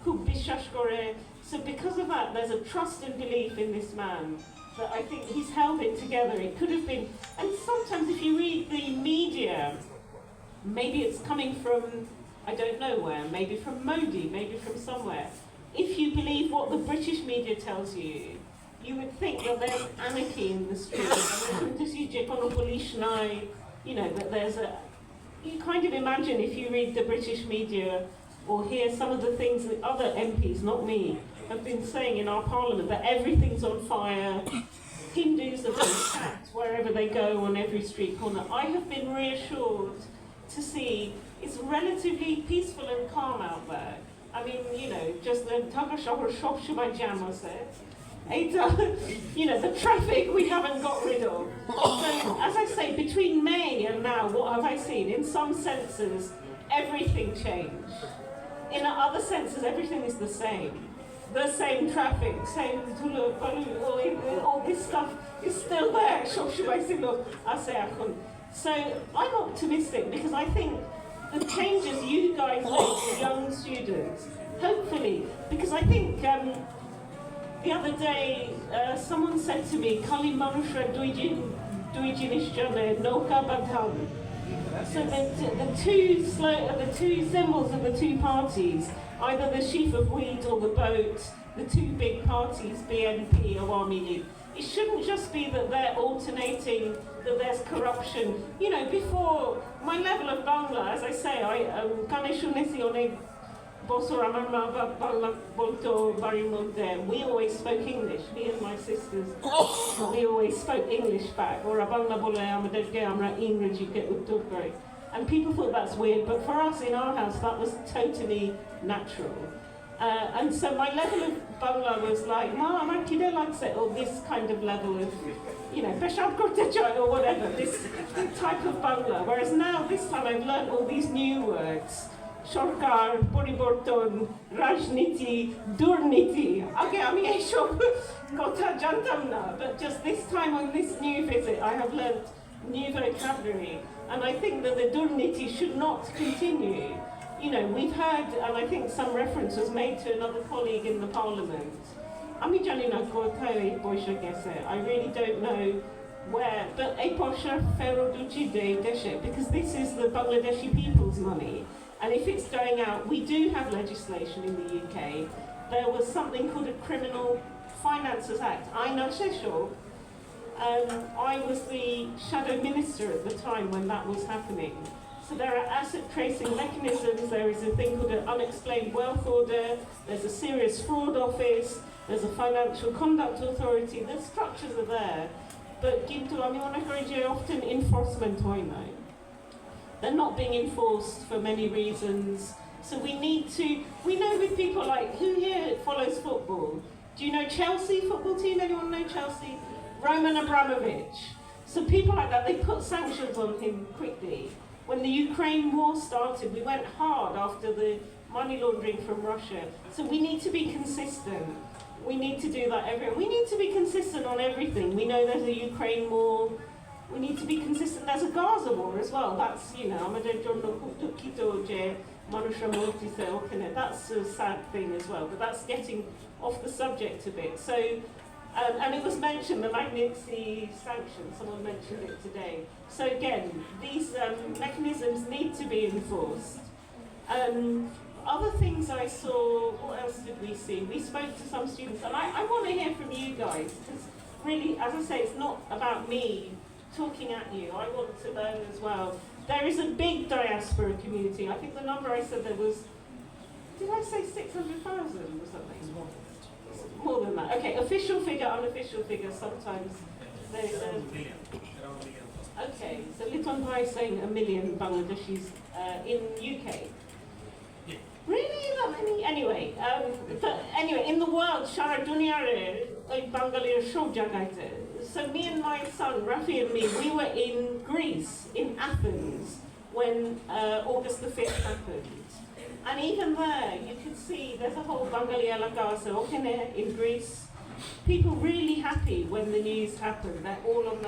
খুব বিশ্বাস করে. So because of that, there's a trust and belief in this man that I think he's held it together. It could have been, and sometimes if you read the media, maybe it's coming from, I don't know where, maybe from Modi, maybe from somewhere. If you believe what the British media tells you, you would think that there's anarchy in the streets. You know, that there's a, you kind of imagine if you read the British media or hear some of the things that other MPs, not me, have been saying in our parliament, that everything's on fire, Hindus have been attacked wherever they go on every street corner. I have been reassured to see it's relatively peaceful and calm out there. I mean, you know, just the Dhaka Shahar Shop Shumai Jam was it. You know, the traffic we haven't got rid of. So, as I say, between May and now, what have I seen? In some senses, everything changed. In other senses, everything is the same. The same traffic, same all this stuff is still there. So I'm optimistic because I think the changes you guys make for young students, hopefully, because I think the other day someone said to me, Kali Manusha Duijinishjane Noka Badhan. So the two symbols of the two parties, either the sheaf of wheat or the boat, the two big parties, BNP, Awami League, it shouldn't just be that they're alternating, that there's corruption. You know, before, my level of Bangla, as I say, we always spoke English, me and my sisters, we always spoke English back. And people thought that's weird, but for us in our house, that was totally natural. And so my level of Bangla was like, Ma, আমার খিদে লাগছে, or this kind of level of, you know, পেশাব করতে চাই or whatever, this type of Bangla. Whereas now, this time I've learned all these new words. সরকার, পরিবর্তন, রাজনীতি, দুর্নীতি. আগে আমি এইসব কথা জানতাম না, but just this time on this new visit, I have learnt new vocabulary, and I think that the durniti should not continue. You know, we've heard, and I think some reference was made to another colleague in the parliament. আমি জানি না কোথায় এই পয়সা গেছে. I really don't know where, but এই পয়সা ফেরত উচিত এই দেশে, because this is the Bangladeshi people's money. And if it's going out, we do have legislation in the UK. There was something called a Criminal Finances Act. I know Shesho. I was the shadow minister at the time when that was happening. So there are asset tracing mechanisms, there is a thing called an unexplained wealth order, there's a serious fraud office, there's a financial conduct authority, the structures are there. But often enforcement hoinai. They're not being enforced for many reasons. So we know with people like, who here follows football? Do you know Chelsea football team? Anyone know Chelsea? Roman Abramovich. So people like that, they put sanctions on him quickly. When the Ukraine war started, we went hard after the money laundering from Russia. So we need to be consistent. We need to do that everywhere. We need to be consistent on everything. We know there's a Ukraine war. We need to be consistent. There's a Gaza war as well. That's, you know, that's a sad thing as well. But that's getting off the subject a bit. So, and it was mentioned, the Magnitsky sanctions, someone mentioned it today. So again, these mechanisms need to be enforced. Other things I saw, what else did we see? We spoke to some students, and I want to hear from you guys, because really, as I say, it's not about me talking at you. I want to learn as well. There is a big diaspora community. I think the number I said there was, did I say 600,000 or something? More than that. Okay, official figure, unofficial figure, sometimes there's okay, so Liton Bhai is saying 1 million Bangladeshis in UK. Really? That many? Anyway, but anyway, in the world, Shara Duniyare, Bangalir Shob Jagaite. So me and my son, Rafi and me, we were in Greece, in Athens, when August the 5th happened. And even there, you could see there's a whole Bangali Alagasa in Greece. People really happy when the news happened. They're all on their